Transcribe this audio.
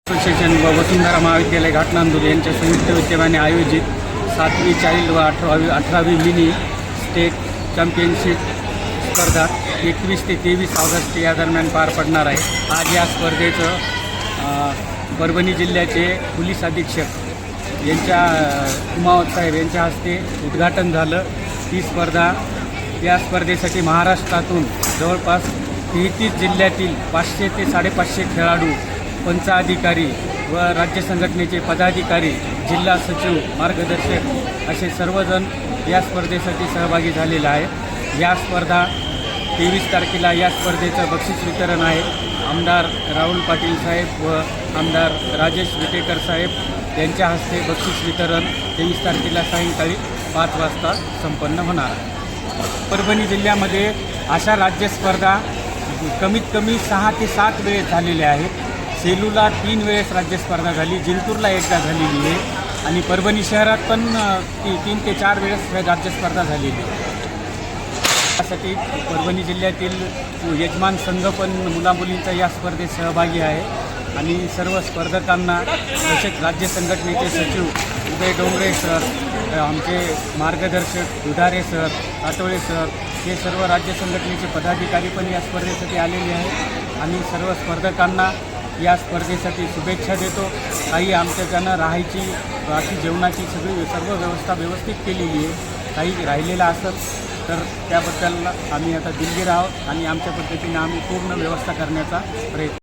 Association व वसुंधरा महाविद्यालय घाटनांदूर यांच्या संयुक्त विद्यमाने आयोजित 7वी चाइल्ड व 18वी मिनी स्टेट चॅम्पियनशिप स्पर्धा 21 ते 23 ऑगस्ट या दरम्यान पार पडणार आहे। आज या स्पर्धेचं परभणी जिल्ह्याचे पोलीस अधीक्षक यांच्या उमावत साहेब यांच्या हस्ते उद्घाटन झालं। या स्पर्धेसाठी महाराष्ट्रातून जवळपास 33 जिल्ह्यातील 500 ते 550 खेळाडू, पंच अधिकारी व राज्य संघटनेचे पदाधिकारी, जिल्हा सचिव, मार्गदर्शक असे सर्वजण या स्पर्धेसाठी सहभागी झालेले आहे। या स्पर्धा 23 तारखेला या स्पर्धेचं बक्षीस वितरण आहे। आमदार राहुल पाटील साहेब व आमदार राजेश विटेकर साहेब यांच्या हस्ते बक्षीस वितरण 23 तारखेला सायंकाळी 5 वाजता संपन्न होणार आहे। परभणी जिल्ह्यामध्ये अशा राज्य स्पर्धा कमीत कमी 6 ते 7 वेळेस झालेल्या आहेत। सेलूला 3 वेळेस राज्य स्पर्धा झाली, जिंतूरला एकदा झालेली आहे आणि परभणी शहरात पण 3 ते 4 वेळेस राज्य स्पर्धा झालेली आहे। त्यासाठी परभणी जिल्ह्यातील यजमान संघ पण मुलामुलींचा या स्पर्धेत सहभागी आहे आणि सर्व स्पर्धकांना तसेच राज्य संघटनेचे सचिव उदय डोंगरे सर, आमचे मार्गदर्शक दुधारे सर, आटोळे सर, हे सर्व राज्य संघटनेचे पदाधिकारी पण या स्पर्धेसाठी आलेले आहेत आणि सर्व स्पर्धकांना या स्पर्धेसाठी शुभेच्छा देतो। काही आमच्याकडनं राहायची, बाकी जेवणाची सर्व व्यवस्था व्यवस्थित केलेली आहे। काही राहिलेलं असत तर त्याबद्दल आम्ही आता दिलगीर आहोत आणि आमच्या पद्धतीने आम्ही पूर्ण व्यवस्था करण्याचा प्रयत्न